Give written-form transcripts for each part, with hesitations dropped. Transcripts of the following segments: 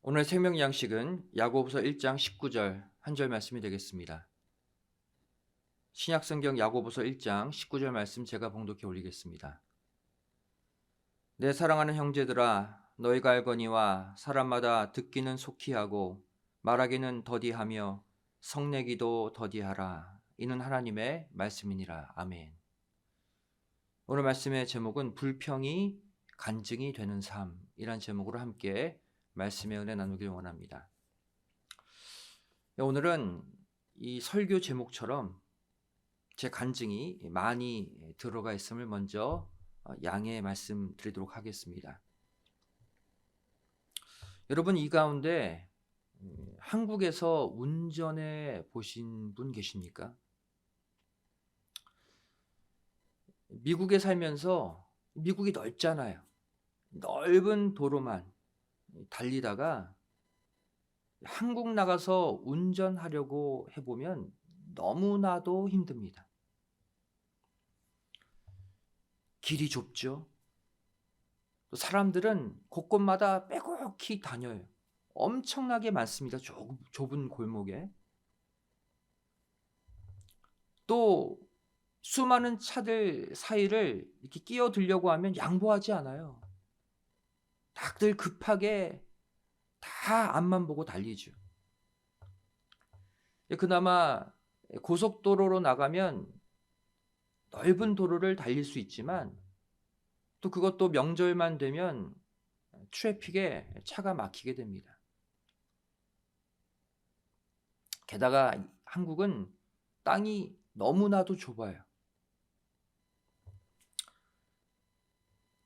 오늘 생명 양식은 야고보서 1장 19절 한 절 말씀이 되겠습니다. 신약 성경 야고보서 1장 19절 말씀 제가 봉독해 올리겠습니다. 내 사랑하는 형제들아, 너희가 알거니와 사람마다 듣기는 속히 하고 말하기는 더디하며 성내기도 더디하라. 이는 하나님의 말씀이니라. 아멘. 오늘 말씀의 제목은 불평이 간증이 되는 삶이란 제목으로 함께 말씀의 은혜 나누길 원합니다. 오늘은 이 설교 제목처럼 제 간증이 많이 들어가 있음을 먼저 양해 말씀드리도록 하겠습니다. 여러분, 이 가운데 한국에서 운전해 보신 분 계십니까? 미국에 살면서, 미국이 넓잖아요. 넓은 도로만 달리다가 한국 나가서 운전하려고 해보면 너무나도 힘듭니다. 길이 좁죠. 또 사람들은 곳곳마다 빼곡히 다녀요. 엄청나게 많습니다. 좁은 골목에. 또 수많은 차들 사이를 이렇게 끼어들려고 하면 양보하지 않아요. 다들 급하게 다 앞만 보고 달리죠. 그나마 고속도로로 나가면 넓은 도로를 달릴 수 있지만 또 그것도 명절만 되면 트래픽에 차가 막히게 됩니다. 게다가 한국은 땅이 너무나도 좁아요.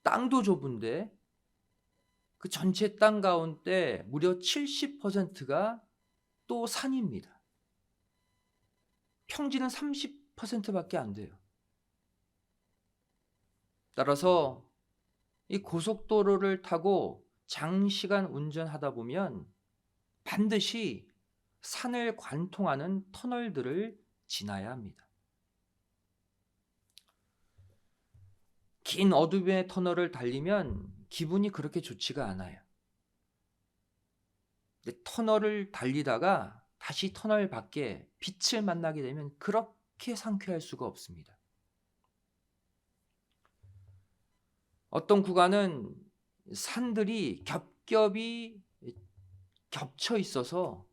땅도 좁은데 그 전체 땅 가운데 무려 70%가 또 산입니다. 평지는 30%밖에 안 돼요. 따라서 이 고속도로를 타고 장시간 운전하다 보면 반드시 산을 관통하는 터널들을 지나야 합니다. 긴 어둠의 터널을 달리면 기분이 그렇게 좋지가 않아요. 근데 터널을 달리다가 다시 터널 밖에 빛을 만나게 되면 그렇게 상쾌할 수가 없습니다. 어떤 구간은 산들이 겹겹이 겹쳐 있어서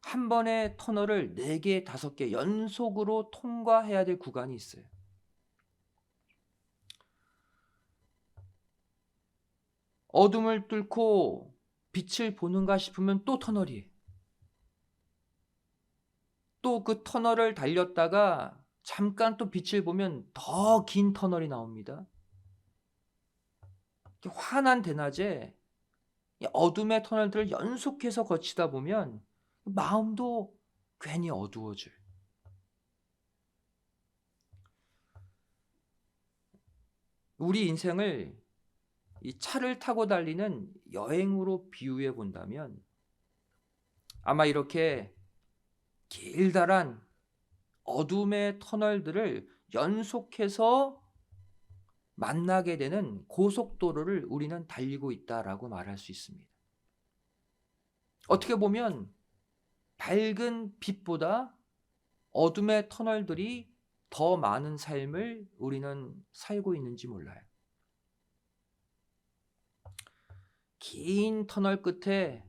한 번에 터널을 4개, 5개 연속으로 통과해야 될 구간이 있어요. 어둠을 뚫고 빛을 보는가 싶으면 또 터널이에요. 또 그 터널을 달렸다가 잠깐 또 빛을 보면 더 긴 터널이 나옵니다. 환한 대낮에 어둠의 터널들을 연속해서 거치다 보면 마음도 괜히 어두워져요. 우리 인생을 이 차를 타고 달리는 여행으로 비유해 본다면 아마 이렇게 길다란 어둠의 터널들을 연속해서 만나게 되는 고속도로를 우리는 달리고 있다라고 말할 수 있습니다. 어떻게 보면 밝은 빛보다 어둠의 터널들이 더 많은 삶을 우리는 살고 있는지 몰라요. 긴 터널 끝에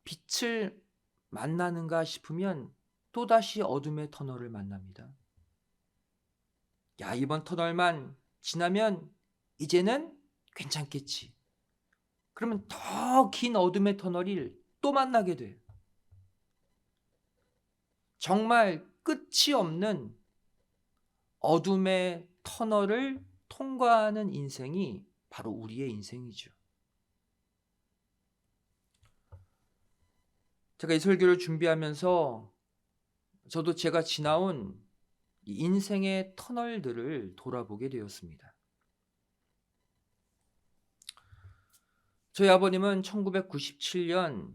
빛을 만나는가 싶으면 또다시 어둠의 터널을 만납니다. 야, 이번 터널만 지나면 이제는 괜찮겠지. 그러면 더 긴 어둠의 터널을 또 만나게 돼요. 정말 끝이 없는 어둠의 터널을 통과하는 인생이 바로 우리의 인생이죠. 제가 이 설교를 준비하면서 저도 제가 지나온 인생의 터널들을 돌아보게 되었습니다. 저희 아버님은 1997년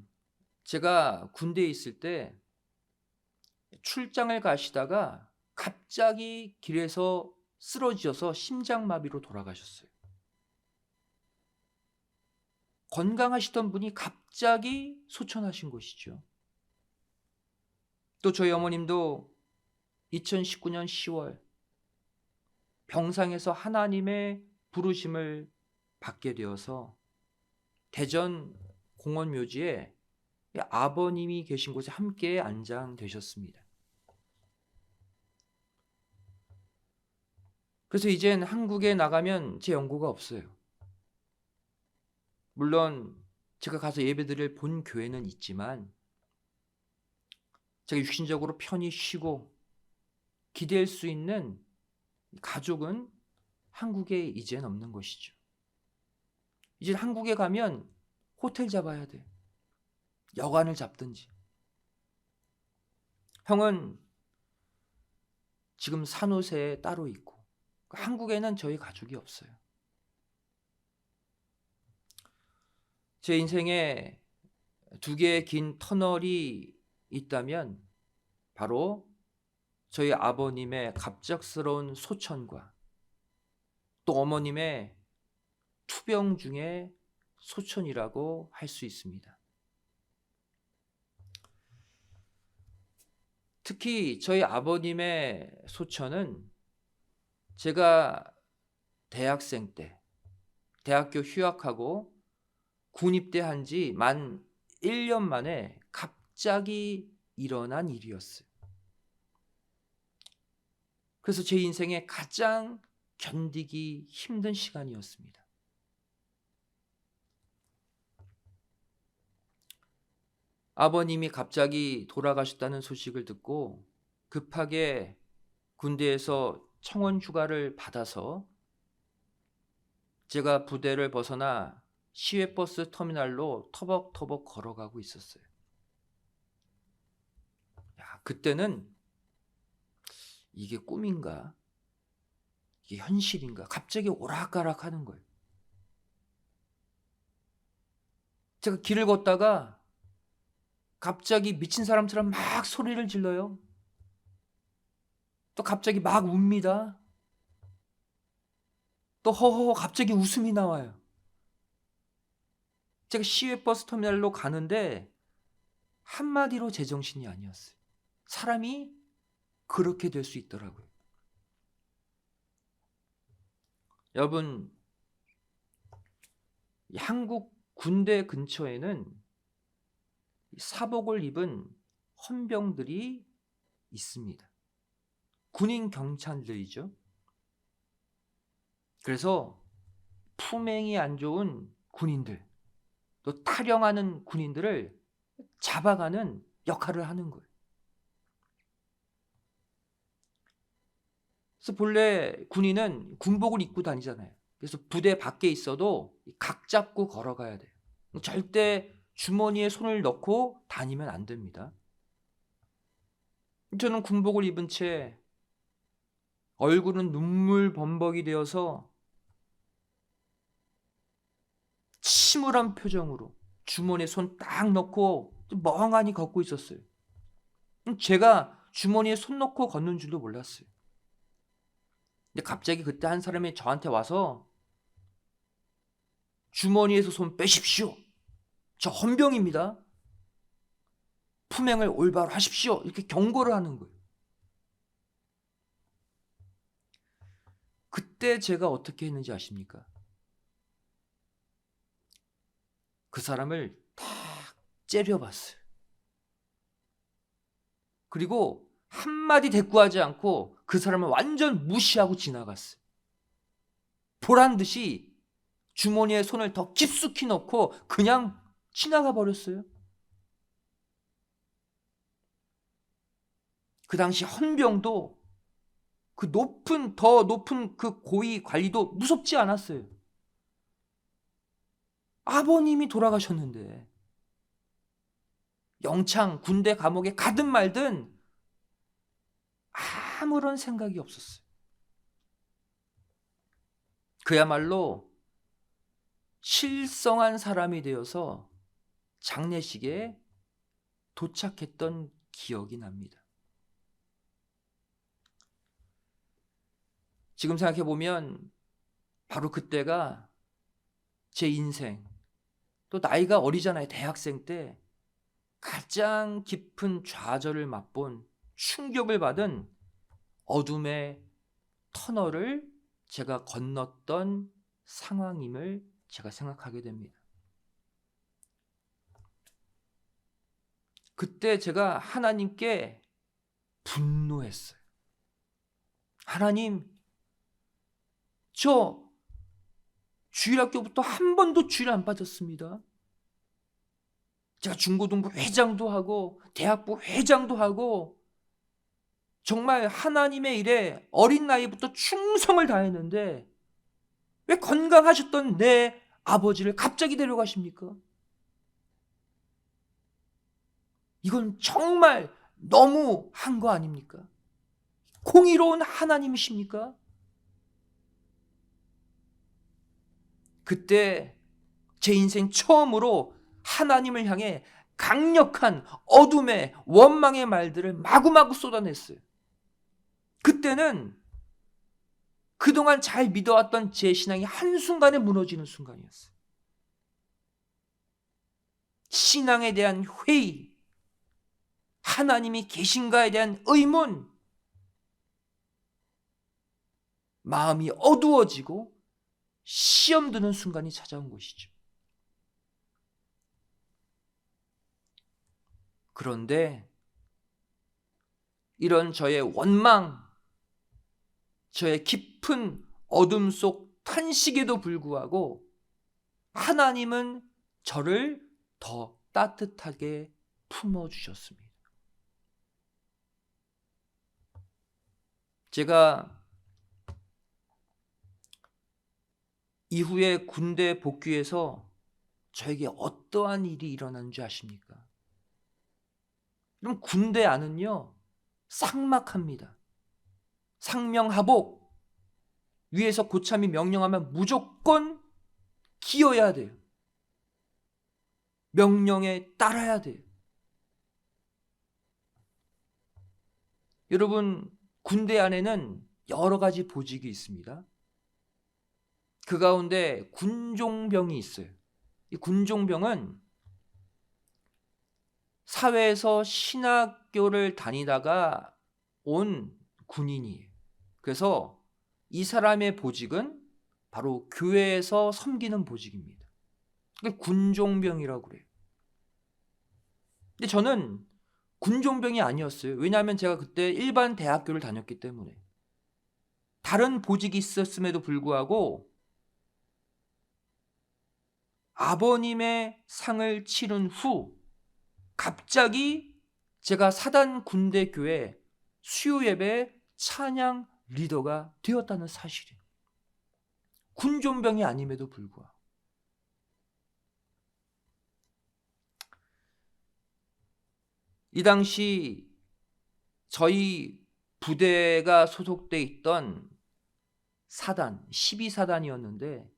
제가 군대에 있을 때 출장을 가시다가 갑자기 길에서 쓰러지셔서 심장마비로 돌아가셨어요. 건강하시던 분이 갑자기 소천하신 것이죠. 또 저희 어머님도 2019년 10월 병상에서 하나님의 부르심을 받게 되어서 대전 공원묘지에 아버님이 계신 곳에 함께 안장되셨습니다. 그래서 이젠 한국에 나가면 제 연고가 없어요. 물론 제가 가서 예배드릴 본 교회는 있지만 제가 육신적으로 편히 쉬고 기댈 수 있는 가족은 한국에 이젠 없는 것이죠. 이제 한국에 가면 호텔 잡아야 돼. 여관을 잡든지. 형은 지금 산호세에 따로 있고 한국에는 저희 가족이 없어요. 제 인생에 두 개의 긴 터널이 있다면 바로 저희 아버님의 갑작스러운 소천과 또 어머님의 투병 중에 소천이라고 할 수 있습니다. 특히 저희 아버님의 소천은 제가 대학생 때 대학교 휴학하고 군입대한 지 만 1년 만에 갑자기 일어난 일이었어요. 그래서 제 인생에 가장 견디기 힘든 시간이었습니다. 아버님이 갑자기 돌아가셨다는 소식을 듣고 급하게 군대에서 청원 휴가를 받아서 제가 부대를 벗어나 시외버스 터미널로 터벅터벅 걸어가고 있었어요. 그때는 이게 꿈인가? 이게 현실인가? 갑자기 오락가락 하는 거예요. 제가 길을 걷다가 갑자기 미친 사람처럼 막 소리를 질러요. 또 갑자기 막 웁니다. 또 허허허 갑자기 웃음이 나와요. 제가 시외버스 터미널로 가는데 한마디로 제정신이 아니었어요. 사람이 그렇게 될 수 있더라고요. 여러분, 한국 군대 근처에는 사복을 입은 헌병들이 있습니다. 군인 경찰들이죠. 그래서 품행이 안 좋은 군인들, 또 탈영하는 군인들을 잡아가는 역할을 하는 거예요. 그래서 본래 군인은 군복을 입고 다니잖아요. 그래서 부대 밖에 있어도 각 잡고 걸어가야 돼요. 절대 주머니에 손을 넣고 다니면 안 됩니다. 저는 군복을 입은 채 얼굴은 눈물 범벅이 되어서 침울한 표정으로 주머니에 손 딱 넣고 멍하니 걷고 있었어요. 제가 주머니에 손 넣고 걷는 줄도 몰랐어요. 근데 갑자기 그때 한 사람이 저한테 와서 주머니에서 손 빼십시오. 저 헌병입니다. 품행을 올바로 하십시오. 이렇게 경고를 하는 거예요. 그때 제가 어떻게 했는지 아십니까? 그 사람을 탁 째려봤어요. 그리고 한마디 대꾸하지 않고 그 사람을 완전 무시하고 지나갔어요. 보란 듯이 주머니에 손을 더 깊숙이 넣고 그냥 지나가 버렸어요. 그 당시 헌병도 더 높은 그 고위 관리도 무섭지 않았어요. 아버님이 돌아가셨는데 영창 군대 감옥에 가든 말든 아무런 생각이 없었어요. 그야말로 실성한 사람이 되어서 장례식에 도착했던 기억이 납니다. 지금 생각해보면 바로 그때가 제 인생 또 나이가 어리잖아요. 대학생 때 가장 깊은 좌절을 맛본, 충격을 받은 어둠의 터널을 제가 건넜던 상황임을 제가 생각하게 됩니다. 그때 제가 하나님께 분노했어요. 하나님, 저 주일학교부터 한 번도 주일 안 빠졌습니다. 제가 중고등부 회장도 하고 대학부 회장도 하고 정말 하나님의 일에 어린 나이부터 충성을 다했는데 왜 건강하셨던 내 아버지를 갑자기 데려가십니까? 이건 정말 너무 한 거 아닙니까? 공의로운 하나님이십니까? 그때 제 인생 처음으로 하나님을 향해 강력한 어둠의 원망의 말들을 마구마구 쏟아냈어요. 그때는 그동안 잘 믿어왔던 제 신앙이 한순간에 무너지는 순간이었어요. 신앙에 대한 회의, 하나님이 계신가에 대한 의문, 마음이 어두워지고 시험 드는 순간이 찾아온 것이죠. 그런데 이런 저의 원망, 저의 깊은 어둠 속 탄식에도 불구하고 하나님은 저를 더 따뜻하게 품어주셨습니다. 제가 이후에 군대 복귀해서 저에게 어떠한 일이 일어나는지 아십니까? 그럼 군대 안은요 삭막합니다. 상명하복, 위에서 고참이 명령하면 무조건 기어야 돼요. 명령에 따라야 돼요. 여러분, 군대 안에는 여러 가지 보직이 있습니다. 그 가운데 군종병이 있어요. 이 군종병은 사회에서 신학교를 다니다가 온 군인이에요. 그래서 이 사람의 보직은 바로 교회에서 섬기는 보직입니다. 그게 군종병이라고 그래요. 근데 저는 군종병이 아니었어요. 왜냐하면 제가 그때 일반 대학교를 다녔기 때문에. 다른 보직이 있었음에도 불구하고 아버님의 상을 치른 후 갑자기 제가 사단 군대 교회 수요 예배 찬양 리더가 되었다는 사실이에요. 군종병이 아님에도 불구하고. 이 당시 저희 부대가 소속돼 있던 사단, 12사단이었는데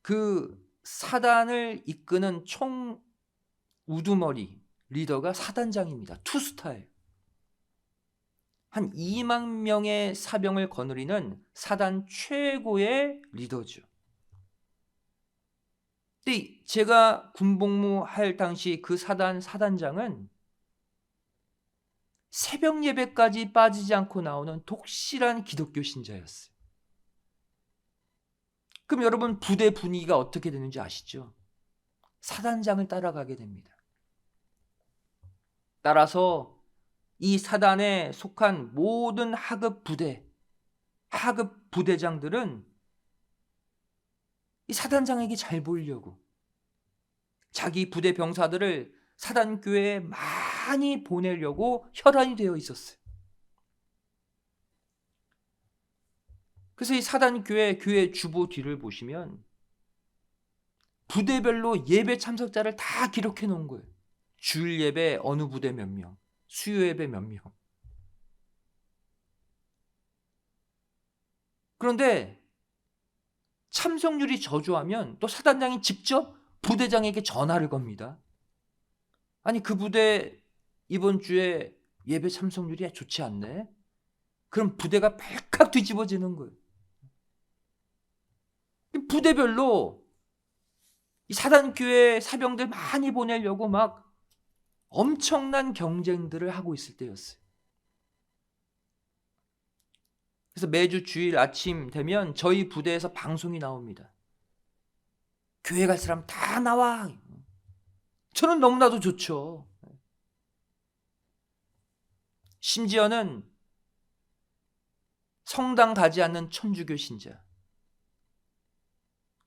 그 사단을 이끄는 총 우두머리 리더가 사단장입니다. 투스타예요. 한 2만 명의 사병을 거느리는 사단 최고의 리더죠. 근데 제가 군복무 할 당시 그 사단장은 새벽 예배까지 빠지지 않고 나오는 독실한 기독교 신자였어요. 그럼 여러분 부대 분위기가 어떻게 되는지 아시죠? 사단장을 따라가게 됩니다. 따라서 이 사단에 속한 모든 하급 부대장들은 이 사단장에게 잘 보이려고 자기 부대 병사들을 사단교회에 많이 보내려고 혈안이 되어 있었어요. 그래서 이 사단교회 교회 주보 뒤를 보시면 부대별로 예배 참석자를 다 기록해 놓은 거예요. 주일 예배 어느 부대 몇 명, 수요 예배 몇 명. 그런데 참석률이 저조하면 또 사단장이 직접 부대장에게 전화를 겁니다. 아니 그 부대 이번 주에 예배 참석률이 좋지 않네. 그럼 부대가 발칵 뒤집어지는 거예요. 부대별로 이 사단교회 사병들 많이 보내려고 막 엄청난 경쟁들을 하고 있을 때였어요. 그래서 매주 주일 아침 되면 저희 부대에서 방송이 나옵니다. 교회 갈 사람 다 나와. 저는 너무나도 좋죠. 심지어는 성당 가지 않는 천주교 신자,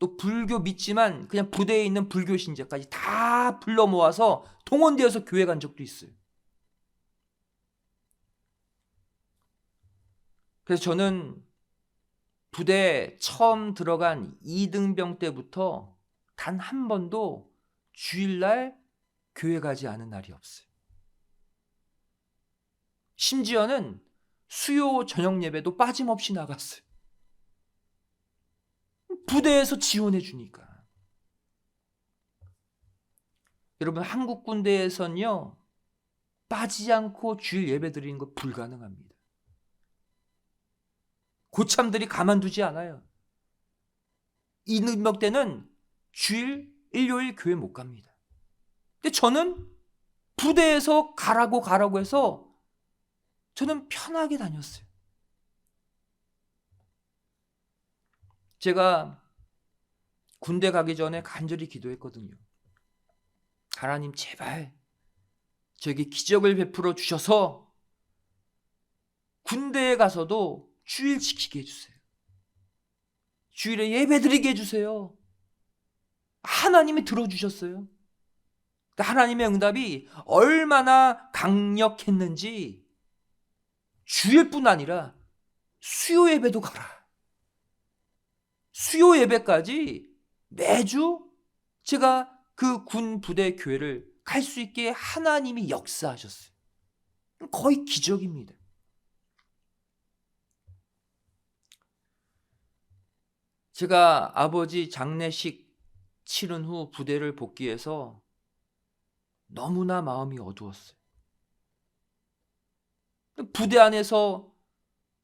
또 불교 믿지만 그냥 부대에 있는 불교 신자까지 다 불러 모아서 동원되어서 교회 간 적도 있어요. 그래서 저는 부대에 처음 들어간 2등병 때부터 단 한 번도 주일날 교회 가지 않은 날이 없어요. 심지어는 수요 저녁 예배도 빠짐없이 나갔어요. 부대에서 지원해 주니까. 여러분, 한국 군대에선요 빠지지 않고 주일 예배 드리는 거 불가능합니다. 고참들이 가만두지 않아요. 이능력 때는 주일 일요일 교회 못 갑니다. 근데 저는 부대에서 가라고 해서 저는 편하게 다녔어요. 제가 군대 가기 전에 간절히 기도했거든요. 하나님, 제발 저에게 기적을 베풀어 주셔서 군대에 가서도 주일 지키게 해주세요. 주일에 예배 드리게 해주세요. 하나님이 들어주셨어요. 하나님의 응답이 얼마나 강력했는지 주일뿐 아니라 수요 예배도 가라. 수요 예배까지 매주 제가 그 군 부대 교회를 갈 수 있게 하나님이 역사하셨어요. 거의 기적입니다. 제가 아버지 장례식 치른 후 부대를 복귀해서 너무나 마음이 어두웠어요. 부대 안에서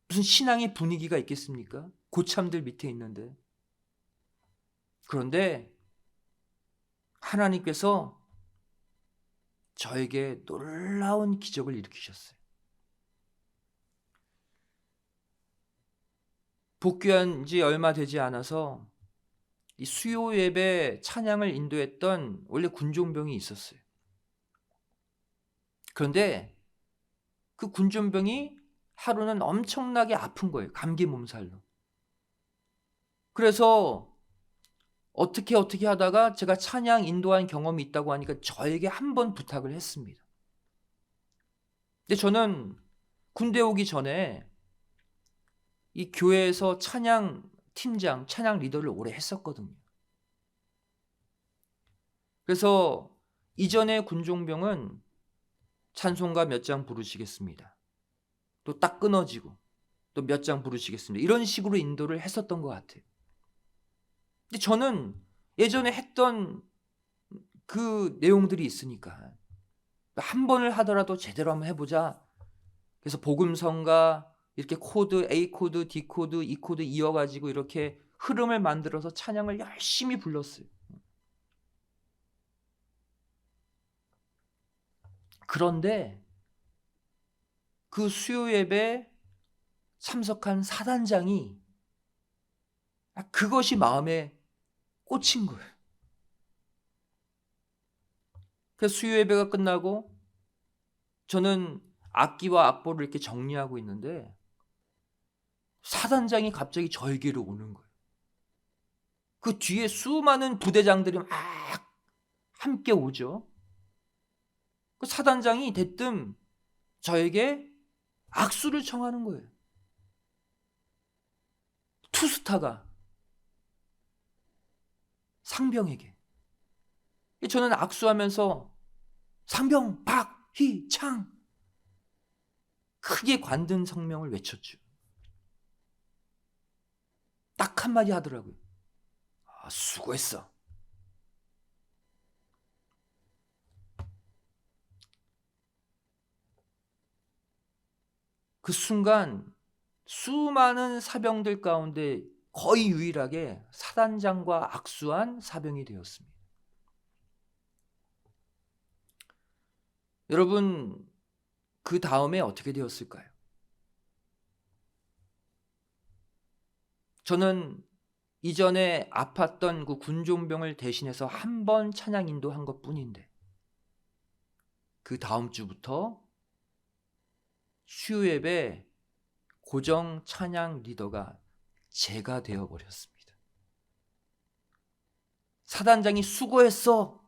무슨 신앙의 분위기가 있겠습니까? 고참들 밑에 있는데. 그런데 하나님께서 저에게 놀라운 기적을 일으키셨어요. 복귀한 지 얼마 되지 않아서 이 수요 예배 찬양을 인도했던 원래 군종병이 있었어요. 그런데 그 군종병이 하루는 엄청나게 아픈 거예요. 감기 몸살로. 그래서 어떻게 하다가 제가 찬양 인도한 경험이 있다고 하니까 저에게 한번 부탁을 했습니다. 근데 저는 군대 오기 전에 이 교회에서 찬양 팀장, 찬양 리더를 오래 했었거든요. 그래서 이전에 군종병은 찬송가 몇 장 부르시겠습니다. 또 딱 끊어지고 또 몇 장 부르시겠습니다. 이런 식으로 인도를 했었던 것 같아요. 근데 저는 예전에 했던 그 내용들이 있으니까 한 번을 하더라도 제대로 한번 해보자. 그래서 복음성가 이렇게 코드, A 코드, D 코드, E 코드 이어가지고 이렇게 흐름을 만들어서 찬양을 열심히 불렀어요. 그런데 그 수요 예배 참석한 사단장이 그것이 마음에 꽂힌 거예요. 그래서 수요 예배가 끝나고 저는 악기와 악보를 이렇게 정리하고 있는데 사단장이 갑자기 저에게로 오는 거예요. 그 뒤에 수많은 부대장들이 막 함께 오죠. 그 사단장이 대뜸 저에게 악수를 청하는 거예요. 투스타가 상병에게. 저는 악수하면서 상병 박희창 크게 관등 성명을 외쳤죠. 딱 한마디 하더라고요. 수고했어. 그 순간 수많은 사병들 가운데 거의 유일하게 사단장과 악수한 사병이 되었습니다. 여러분, 그 다음에 어떻게 되었을까요? 저는 이전에 아팠던 그 군종병을 대신해서 한 번 찬양 인도한 것뿐인데 그 다음 주부터 수요예배 고정 찬양 리더가 제가 되어버렸습니다. 사단장이 수고했어,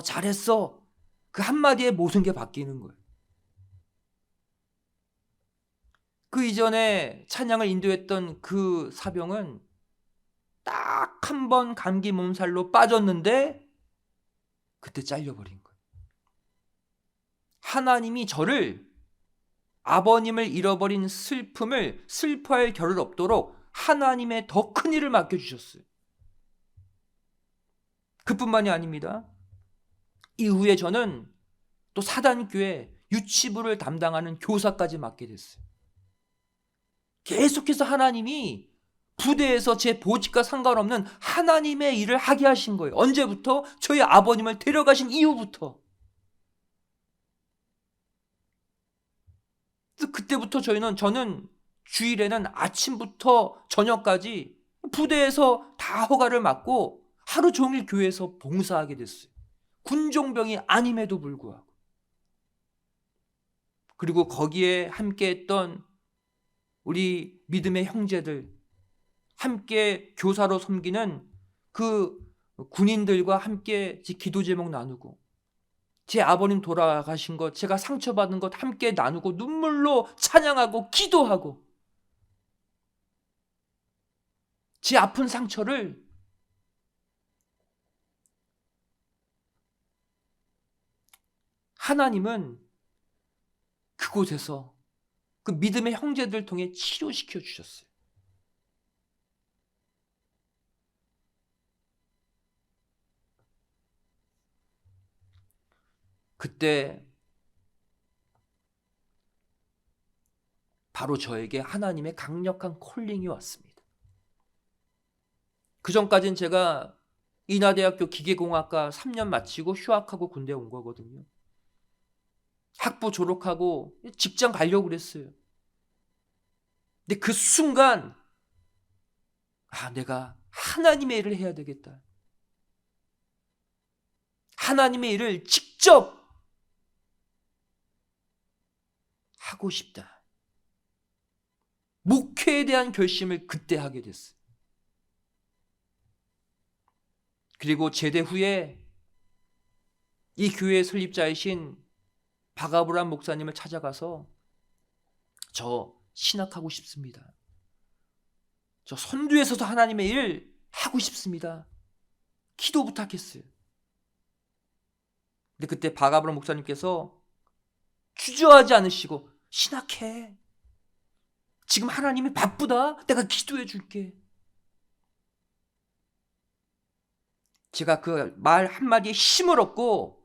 잘했어, 그 한마디에 모든 게 바뀌는 거예요. 그 이전에 찬양을 인도했던 그 사병은 딱 한 번 감기 몸살로 빠졌는데 그때 잘려버린 거예요. 하나님이 저를 아버님을 잃어버린 슬픔을 슬퍼할 겨를 없도록 하나님의 더 큰 일을 맡겨주셨어요. 그뿐만이 아닙니다. 이후에 저는 또 사단교회 유치부를 담당하는 교사까지 맡게 됐어요. 계속해서 하나님이 부대에서 제 보직과 상관없는 하나님의 일을 하게 하신 거예요. 언제부터? 저희 아버님을 데려가신 이후부터. 그때부터 저는 주일에는 아침부터 저녁까지 부대에서 다 허가를 맡고 하루 종일 교회에서 봉사하게 됐어요. 군종병이 아님에도 불구하고. 그리고 거기에 함께했던 우리 믿음의 형제들, 함께 교사로 섬기는 그 군인들과 함께 기도 제목 나누고, 제 아버님 돌아가신 것, 제가 상처받은 것 함께 나누고 눈물로 찬양하고 기도하고, 제 아픈 상처를 하나님은 그곳에서 그 믿음의 형제들 통해 치료시켜 주셨어요. 그때 바로 저에게 하나님의 강력한 콜링이 왔습니다. 그 전까지는 제가 인하대학교 기계공학과 3년 마치고 휴학하고 군대 온 거거든요. 학부 졸업하고 직장 가려고 그랬어요. 근데 그 순간 내가 하나님의 일을 해야 되겠다. 하나님의 일을 직접 하고 싶다. 목회에 대한 결심을 그때 하게 됐어요. 그리고 제대 후에 이 교회의 설립자이신 박아브람 목사님을 찾아가서 저 신학하고 싶습니다. 저 선두에 서서 하나님의 일 하고 싶습니다. 기도 부탁했어요. 근데 그때 박아브람 목사님께서 주저하지 않으시고 신학해. 지금 하나님이 바쁘다. 내가 기도해 줄게. 제가 그 말 한마디에 힘을 얻고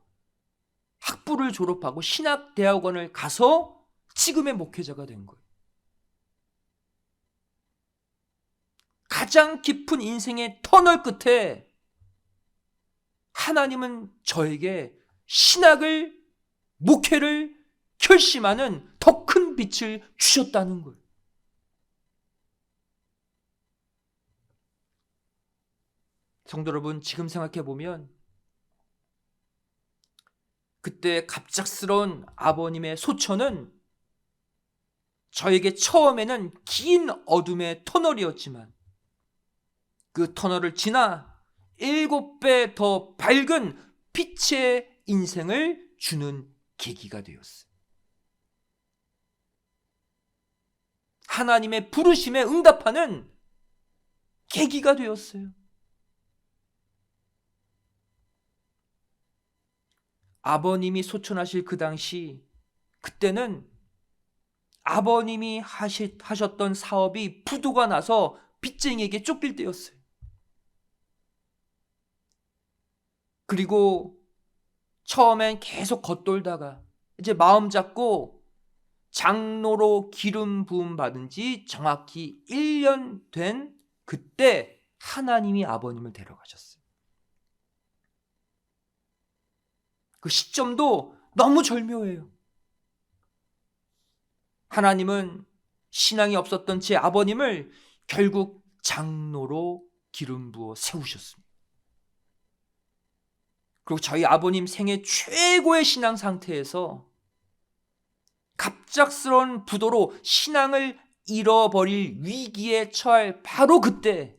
학부를 졸업하고 신학대학원을 가서 지금의 목회자가 된 거예요. 가장 깊은 인생의 터널 끝에 하나님은 저에게 신학을, 목회를 결심하는 더 큰 빛을 주셨다는 거예요. 성도 여러분, 지금 생각해 보면 그때 갑작스러운 아버님의 소천은 저에게 처음에는 긴 어둠의 터널이었지만 그 터널을 지나 7배 더 밝은 빛의 인생을 주는 계기가 되었어요. 하나님의 부르심에 응답하는 계기가 되었어요. 아버님이 소천하실 그 당시, 그때는 아버님이 하셨던 사업이 부도가 나서 빚쟁이에게 쫓길 때였어요. 그리고 처음엔 계속 겉돌다가 이제 마음 잡고 장로로 기름 부음 받은 지 정확히 1년 된 그때 하나님이 아버님을 데려가셨어요. 그 시점도 너무 절묘해요. 하나님은 신앙이 없었던 제 아버님을 결국 장로로 기름 부어 세우셨습니다. 그리고 저희 아버님 생애 최고의 신앙 상태에서 갑작스러운 부도로 신앙을 잃어버릴 위기에 처할 바로 그때,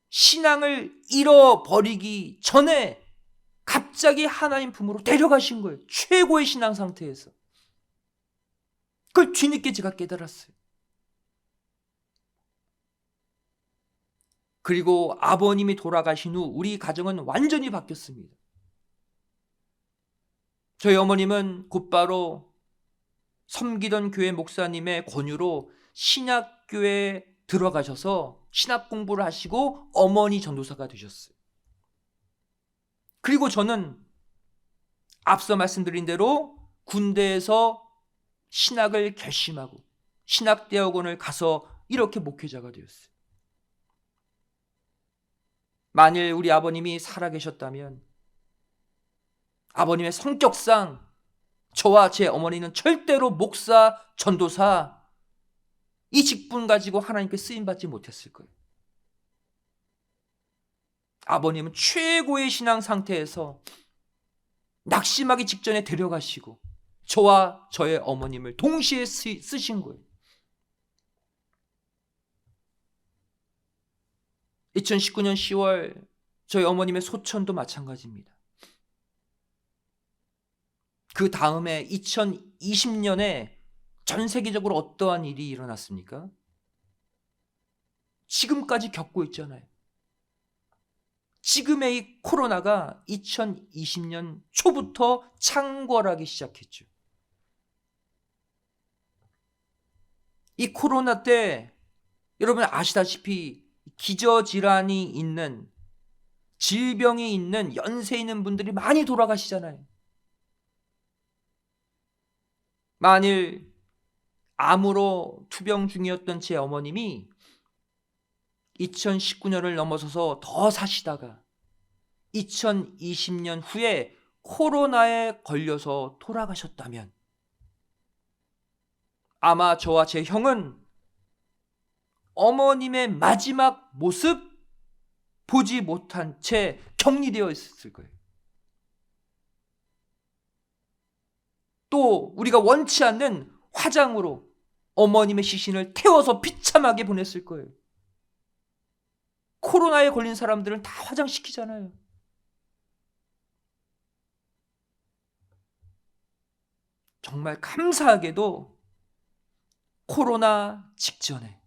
신앙을 잃어버리기 전에 갑자기 하나님 품으로 데려가신 거예요. 최고의 신앙 상태에서. 그걸 뒤늦게 제가 깨달았어요. 그리고 아버님이 돌아가신 후 우리 가정은 완전히 바뀌었습니다. 저희 어머님은 곧바로 섬기던 교회 목사님의 권유로 신학교에 들어가셔서 신학 공부를 하시고 어머니 전도사가 되셨어요. 그리고 저는 앞서 말씀드린 대로 군대에서 신학을 결심하고 신학대학원을 가서 이렇게 목회자가 되었어요. 만일 우리 아버님이 살아계셨다면 아버님의 성격상 저와 제 어머니는 절대로 목사, 전도사 이 직분 가지고 하나님께 쓰임받지 못했을 거예요. 아버님은 최고의 신앙 상태에서 낙심하기 직전에 데려가시고 저와 저의 어머님을 동시에 쓰신 거예요. 2019년 10월 저희 어머님의 소천도 마찬가지입니다. 그 다음에 2020년에 전 세계적으로 어떠한 일이 일어났습니까? 지금까지 겪고 있잖아요. 지금의 이 코로나가 2020년 초부터 창궐하기 시작했죠. 이 코로나 때 여러분 아시다시피 기저질환이 있는, 질병이 있는, 연세 있는 분들이 많이 돌아가시잖아요. 만일 암으로 투병 중이었던 제 어머님이 2019년을 넘어서서 더 사시다가 2020년 후에 코로나에 걸려서 돌아가셨다면 아마 저와 제 형은 어머님의 마지막 모습 보지 못한 채 격리되어 있었을 거예요. 또 우리가 원치 않는 화장으로 어머님의 시신을 태워서 비참하게 보냈을 거예요. 코로나에 걸린 사람들은 다 화장시키잖아요. 정말 감사하게도 코로나 직전에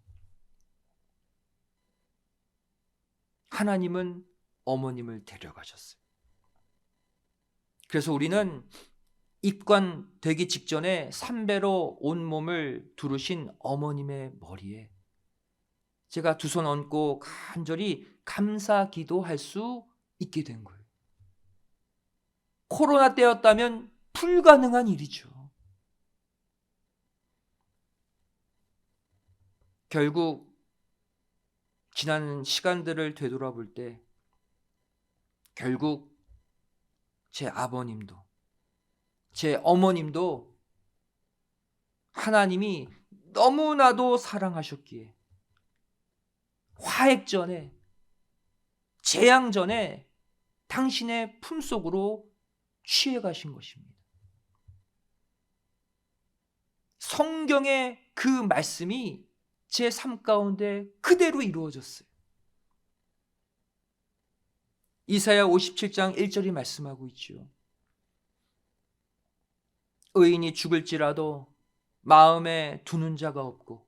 하나님은 어머님을 데려가셨어요. 그래서 우리는 입관되기 직전에 삼배로 온몸을 두르신 어머님의 머리에 제가 두 손 얹고 간절히 감사 기도할 수 있게 된 거예요. 코로나 때였다면 불가능한 일이죠. 결국 지난 시간들을 되돌아볼 때 결국 제 아버님도 제 어머님도 하나님이 너무나도 사랑하셨기에 화액 전에, 재앙 전에 당신의 품속으로 취해 가신 것입니다. 성경의 그 말씀이 제 삶 가운데 그대로 이루어졌어요. 이사야 57장 1절이 말씀하고 있죠. 의인이 죽을지라도 마음에 두는 자가 없고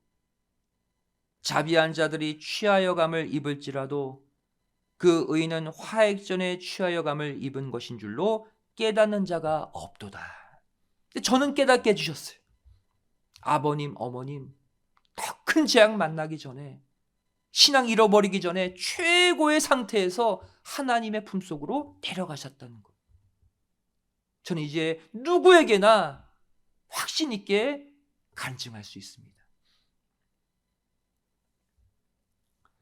자비한 자들이 취하여감을 입을지라도 그 의인은 화액전에 취하여감을 입은 것인 줄로 깨닫는 자가 없도다. 저는 깨닫게 해주셨어요. 아버님, 어머님 더 큰 재앙 만나기 전에, 신앙 잃어버리기 전에 최고의 상태에서 하나님의 품속으로 데려가셨다는 것. 저는 이제 누구에게나 확신 있게 간증할 수 있습니다.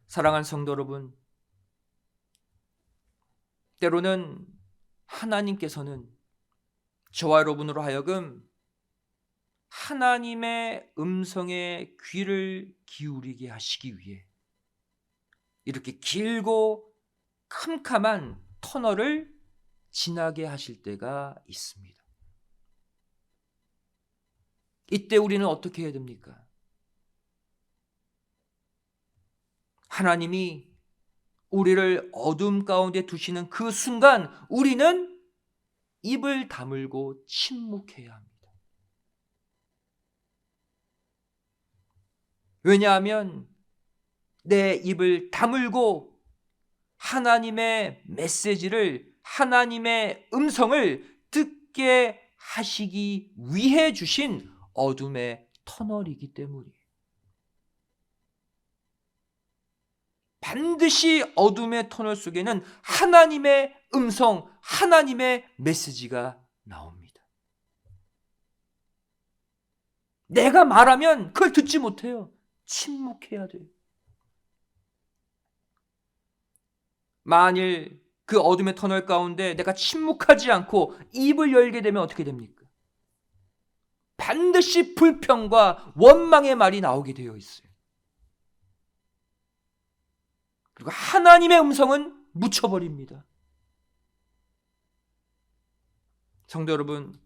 사랑하는 성도 여러분, 때로는 하나님께서는 저와 여러분으로 하여금 하나님의 음성에 귀를 기울이게 하시기 위해 이렇게 길고 캄캄한 터널을 지나게 하실 때가 있습니다. 이때 우리는 어떻게 해야 됩니까? 하나님이 우리를 어둠 가운데 두시는 그 순간 우리는 입을 다물고 침묵해야 합니다. 왜냐하면 내 입을 다물고 하나님의 메시지를, 하나님의 음성을 듣게 하시기 위해 주신 어둠의 터널이기 때문이에요. 반드시 어둠의 터널 속에는 하나님의 음성, 하나님의 메시지가 나옵니다. 내가 말하면 그걸 듣지 못해요. 침묵해야 돼요. 만일 그 어둠의 터널 가운데 내가 침묵하지 않고 입을 열게 되면 어떻게 됩니까? 반드시 불평과 원망의 말이 나오게 되어 있어요. 그리고 하나님의 음성은 묻혀버립니다. 성도 여러분,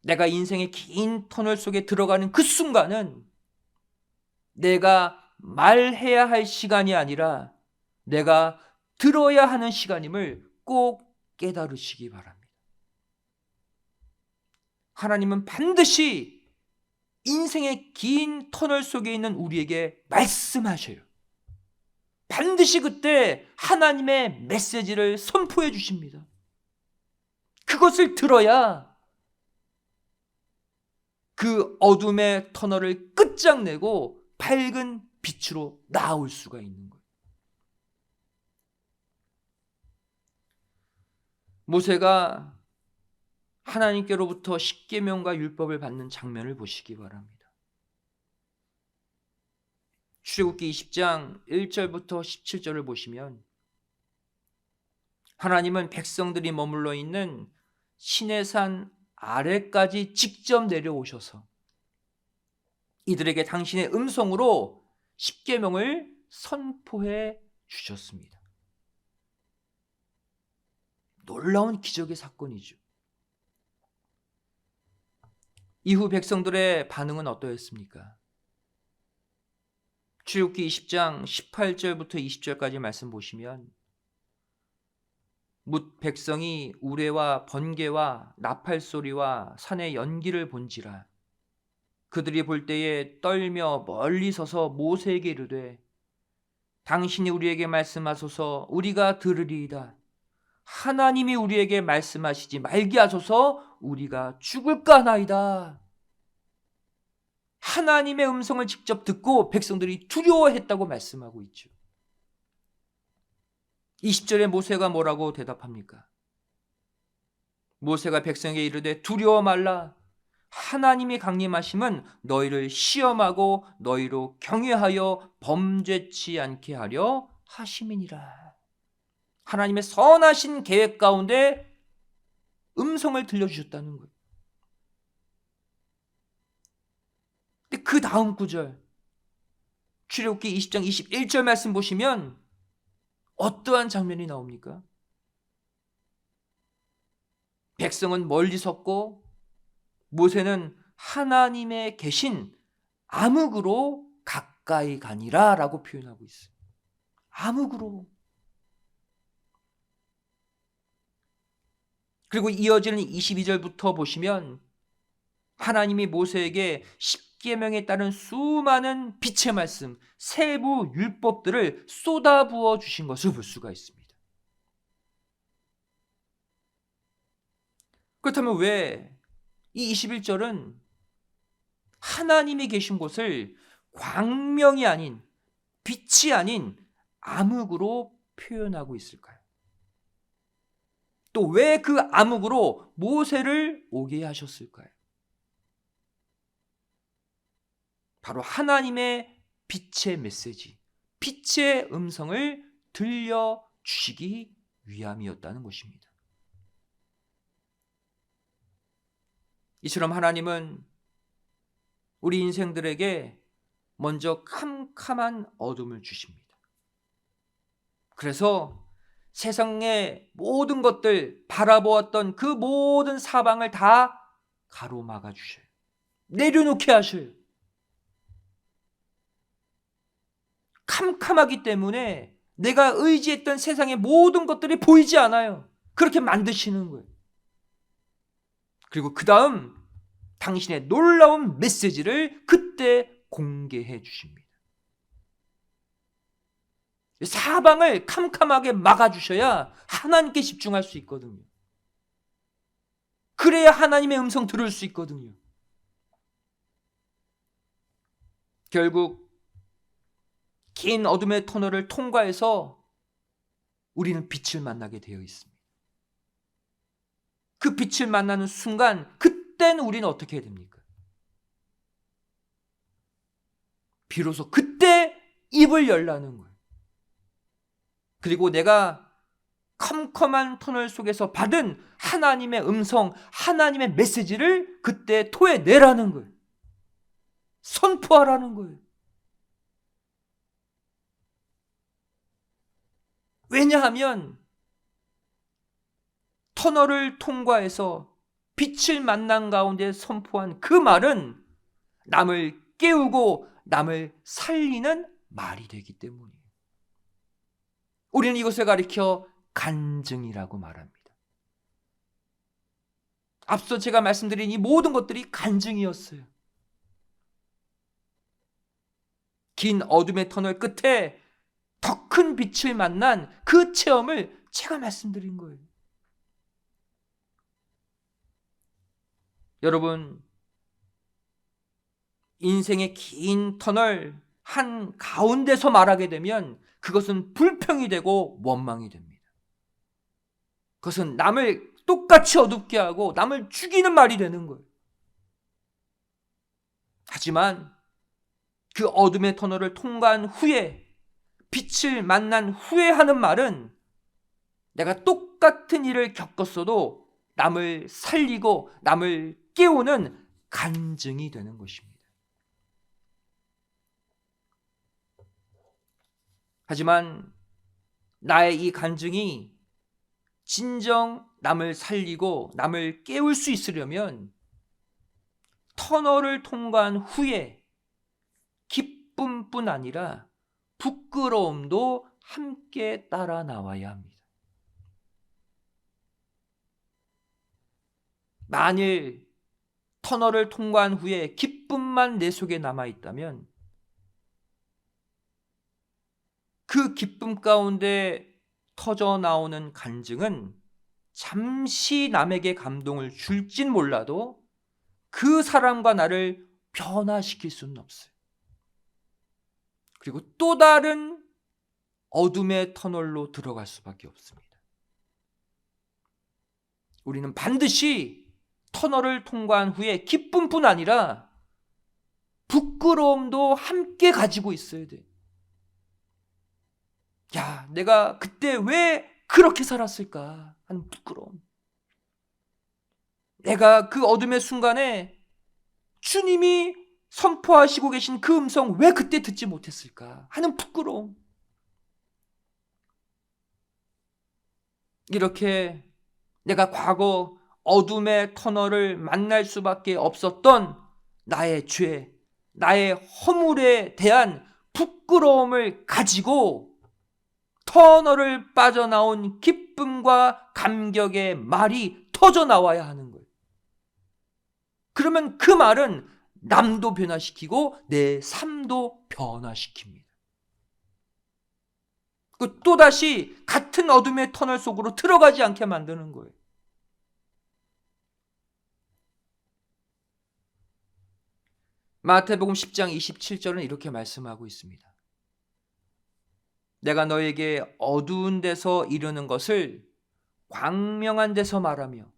내가 인생의 긴 터널 속에 들어가는 그 순간은 내가 말해야 할 시간이 아니라 내가 들어야 하는 시간임을 꼭 깨달으시기 바랍니다. 하나님은 반드시 인생의 긴 터널 속에 있는 우리에게 말씀하셔요. 반드시 그때 하나님의 메시지를 선포해 주십니다. 그것을 들어야 그 어둠의 터널을 끝장내고 밝은 빛으로 나아올 수가 있는 거예요. 모세가 하나님께로부터 십계명과 율법을 받는 장면을 보시기 바랍니다. 출애굽기 20장 1절부터 17절을 보시면 하나님은 백성들이 머물러 있는 시내산 아래까지 직접 내려오셔서 이들에게 당신의 음성으로 십계명을 선포해 주셨습니다. 놀라운 기적의 사건이죠. 이후 백성들의 반응은 어떠했습니까? 출애굽기 20장 18절부터 20절까지 말씀 보시면 뭇 백성이 우레와 번개와 나팔 소리와 산의 연기를 본지라 그들이 볼 때에 떨며 멀리 서서 모세에게 이르되 당신이 우리에게 말씀하소서 우리가 들으리이다. 하나님이 우리에게 말씀하시지 말게 하소서 우리가 죽을까 하나이다. 하나님의 음성을 직접 듣고 백성들이 두려워했다고 말씀하고 있죠. 20절에 모세가 뭐라고 대답합니까? 모세가 백성에게 이르되 두려워 말라. 하나님이 강림하심은 너희를 시험하고 너희로 경외하여 범죄치 않게 하려 하심이니라. 하나님의 선하신 계획 가운데 음성을 들려주셨다는 거예요. 근데 그 다음 구절 출애굽기 20장 21절 말씀 보시면 어떠한 장면이 나옵니까? 백성은 멀리 섰고 모세는 하나님의 계신 암흑으로 가까이 가니라 라고 표현하고 있어요. 암흑으로. 그리고 이어지는 22절부터 보시면 하나님이 모세에게 십계명에 따른 수많은 빛의 말씀, 세부 율법들을 쏟아부어 주신 것을 볼 수가 있습니다. 그렇다면 왜 이 21절은 하나님이 계신 곳을 광명이 아닌 빛이 아닌 암흑으로 표현하고 있을까요? 또 왜 그 암흑으로 모세를 오게 하셨을까요? 바로 하나님의 빛의 메시지, 빛의 음성을 들려주시기 위함이었다는 것입니다. 이처럼 하나님은 우리 인생들에게 먼저 캄캄한 어둠을 주십니다. 그래서 세상의 모든 것들 바라보았던 그 모든 사방을 다 가로막아 주셔요. 내려놓게 하셔요. 캄캄하기 때문에 내가 의지했던 세상의 모든 것들이 보이지 않아요. 그렇게 만드시는 거예요. 그리고 그 다음 당신의 놀라운 메시지를 그때 공개해 주십니다. 사방을 캄캄하게 막아주셔야 하나님께 집중할 수 있거든요. 그래야 하나님의 음성 들을 수 있거든요. 결국 긴 어둠의 터널을 통과해서 우리는 빛을 만나게 되어 있습니다. 그 빛을 만나는 순간 그때는 우리는 어떻게 해야 됩니까? 비로소 그때 입을 열라는 거예요. 그리고 내가 컴컴한 터널 속에서 받은 하나님의 음성, 하나님의 메시지를 그때 토해내라는 거예요. 선포하라는 거예요. 왜냐하면 터널을 통과해서 빛을 만난 가운데 선포한 그 말은 남을 깨우고 남을 살리는 말이 되기 때문이에요. 우리는 이것을 가리켜 간증이라고 말합니다. 앞서 제가 말씀드린 이 모든 것들이 간증이었어요. 긴 어둠의 터널 끝에 더 큰 빛을 만난 그 체험을 제가 말씀드린 거예요. 여러분, 인생의 긴 터널 한 가운데서 말하게 되면 그것은 불평이 되고 원망이 됩니다. 그것은 남을 똑같이 어둡게 하고 남을 죽이는 말이 되는 거예요. 하지만 그 어둠의 터널을 통과한 후에 빛을 만난 후에 하는 말은 내가 똑같은 일을 겪었어도 남을 살리고 남을 깨우는 간증이 되는 것입니다. 하지만 나의 이 간증이 진정 남을 살리고 남을 깨울 수 있으려면 터널을 통과한 후에 기쁨뿐 아니라 부끄러움도 함께 따라 나와야 합니다. 만일 터널을 통과한 후에 기쁨만 내 속에 남아있다면 그 기쁨 가운데 터져 나오는 간증은 잠시 남에게 감동을 줄진 몰라도 그 사람과 나를 변화시킬 수는 없어요. 그리고 또 다른 어둠의 터널로 들어갈 수밖에 없습니다. 우리는 반드시 터널을 통과한 후에 기쁨뿐 아니라 부끄러움도 함께 가지고 있어야 돼. 야, 내가 그때 왜 그렇게 살았을까 하는 부끄러움. 내가 그 어둠의 순간에 주님이 선포하시고 계신 그 음성 왜 그때 듣지 못했을까 하는 부끄러움. 이렇게 내가 과거 어둠의 터널을 만날 수밖에 없었던 나의 죄, 나의 허물에 대한 부끄러움을 가지고 터널을 빠져나온 기쁨과 감격의 말이 터져 나와야 하는 거예요. 그러면 그 말은 남도 변화시키고 내 삶도 변화시킵니다. 또다시 같은 어둠의 터널 속으로 들어가지 않게 만드는 거예요. 마태복음 10장 27절은 이렇게 말씀하고 있습니다. 내가 너에게 어두운 데서 이르는 것을 광명한 데서 말하며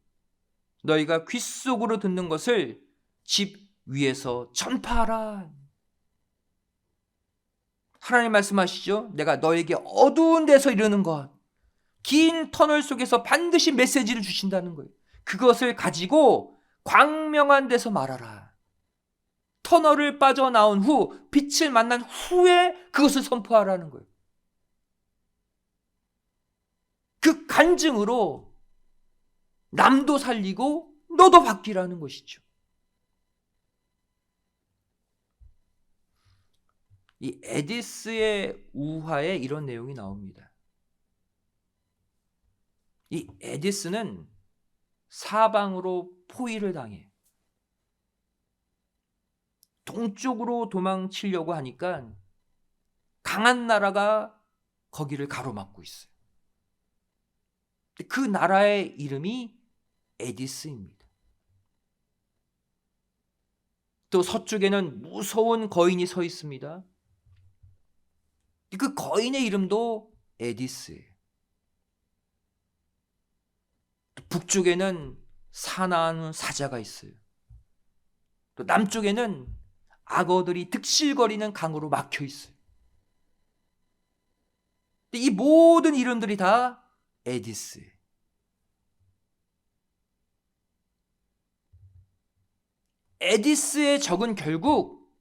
너희가 귓속으로 듣는 것을 집 위에서 전파하라. 하나님 말씀하시죠. 내가 너에게 어두운 데서 이르는 것, 긴 터널 속에서 반드시 메시지를 주신다는 거예요. 그것을 가지고 광명한 데서 말하라. 터널을 빠져나온 후, 빛을 만난 후에 그것을 선포하라는 거예요. 그 간증으로 남도 살리고 너도 바뀌라는 것이죠. 이 에디스의 우화에 이런 내용이 나옵니다. 이 에디스는 사방으로 포위를 당해 동쪽으로 도망치려고 하니까 강한 나라가 거기를 가로막고 있어요. 그 나라의 이름이 에디스입니다. 또 서쪽에는 무서운 거인이 서 있습니다. 그 거인의 이름도 에디스예요. 북쪽에는 사나운 사자가 있어요. 또 남쪽에는 악어들이 득실거리는 강으로 막혀 있어요. 이 모든 이름들이 다 에디스예요. 에디스의 적은 결국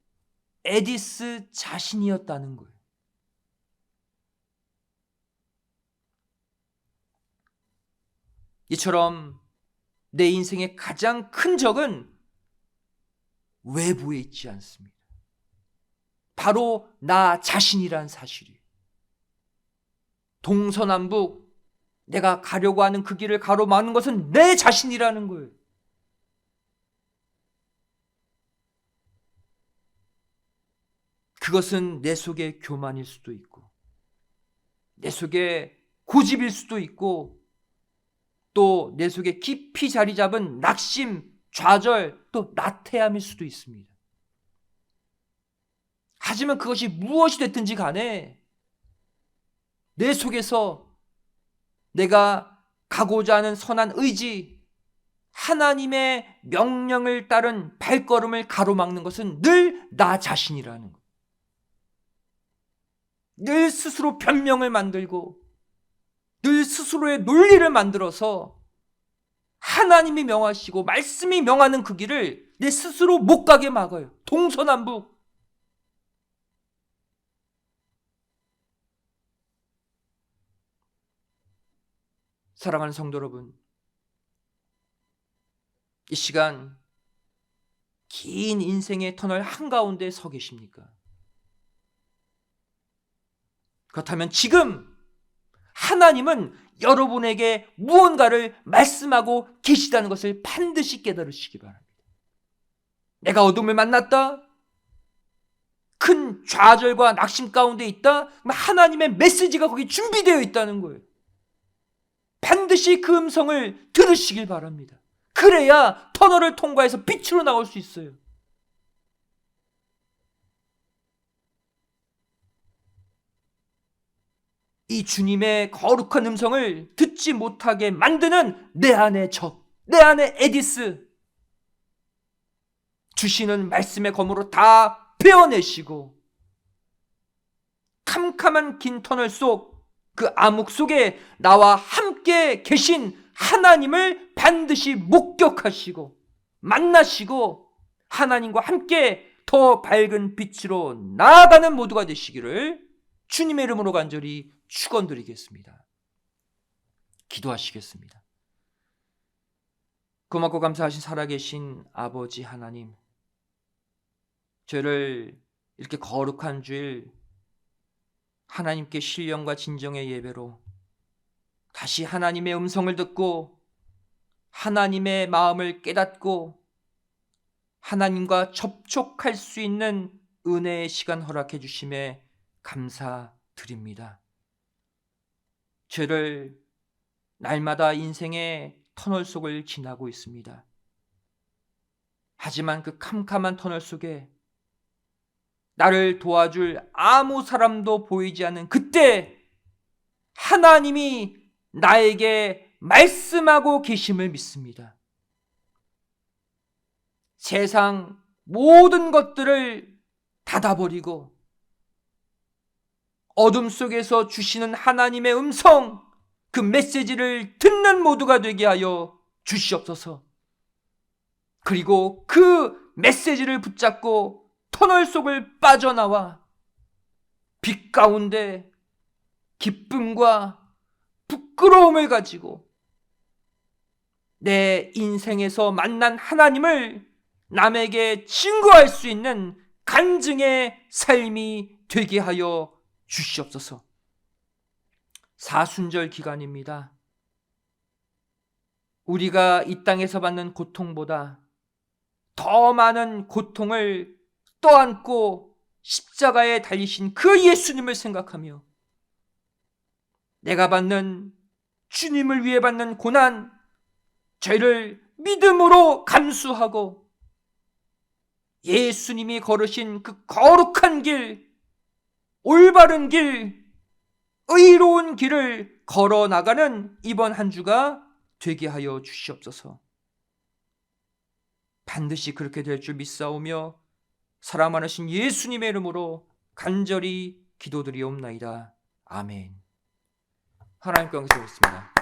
에디스 자신이었다는 거예요. 이처럼 내 인생의 가장 큰 적은 외부에 있지 않습니다. 바로 나 자신이란 사실이에요. 동서남북 내가 가려고 하는 그 길을 가로막는 것은 내 자신이라는 거예요. 그것은 내 속의 교만일 수도 있고, 내 속의 고집일 수도 있고, 또 내 속에 깊이 자리 잡은 낙심, 좌절, 또 나태함일 수도 있습니다. 하지만 그것이 무엇이 됐든지 간에 내 속에서 내가 가고자 하는 선한 의지, 하나님의 명령을 따른 발걸음을 가로막는 것은 늘 나 자신이라는 것. 늘 스스로 변명을 만들고 늘 스스로의 논리를 만들어서 하나님이 명하시고 말씀이 명하는 그 길을 내 스스로 못 가게 막아요. 동서남북. 사랑하는 성도 여러분, 이 시간 긴 인생의 터널 한가운데 서 계십니까? 그렇다면 지금 하나님은 여러분에게 무언가를 말씀하고 계시다는 것을 반드시 깨달으시기 바랍니다. 내가 어둠을 만났다? 큰 좌절과 낙심 가운데 있다? 하나님의 메시지가 거기 준비되어 있다는 거예요. 반드시 그 음성을 들으시길 바랍니다. 그래야 터널을 통과해서 빛으로 나올 수 있어요. 이 주님의 거룩한 음성을 듣지 못하게 만드는 내 안의 적, 내 안의 에디스, 주시는 말씀의 검으로 다 베어내시고 캄캄한 긴 터널 속 그 암흑 속에 나와 함께 계신 하나님을 반드시 목격하시고 만나시고 하나님과 함께 더 밝은 빛으로 나아가는 모두가 되시기를 주님의 이름으로 간절히 축원드리겠습니다. 기도하시겠습니다. 고맙고 감사하신 살아계신 아버지 하나님, 저를 이렇게 거룩한 주일 하나님께 신령과 진정의 예배로 다시 하나님의 음성을 듣고 하나님의 마음을 깨닫고 하나님과 접촉할 수 있는 은혜의 시간 허락해 주심에 감사드립니다. 저를 날마다 인생의 터널 속을 지나고 있습니다. 하지만 그 캄캄한 터널 속에 나를 도와줄 아무 사람도 보이지 않는 그때 하나님이 나에게 말씀하고 계심을 믿습니다. 세상 모든 것들을 닫아버리고 어둠 속에서 주시는 하나님의 음성, 그 메시지를 듣는 모두가 되게 하여 주시옵소서. 그리고 그 메시지를 붙잡고 터널 속을 빠져나와 빛 가운데 기쁨과 부끄러움을 가지고 내 인생에서 만난 하나님을 남에게 증거할 수 있는 간증의 삶이 되게 하여 주시옵소서. 사순절 기간입니다. 우리가 이 땅에서 받는 고통보다 더 많은 고통을 떠안고 십자가에 달리신 그 예수님을 생각하며 내가 받는, 주님을 위해 받는 고난, 죄를 믿음으로 감수하고 예수님이 걸으신 그 거룩한 길, 올바른 길, 의로운 길을 걸어 나가는 이번 한 주가 되게 하여 주시옵소서. 반드시 그렇게 될 줄 믿사오며 사랑 많으신 예수님의 이름으로 간절히 기도드리옵나이다. 아멘. 하나님께 영광 드리겠습니다.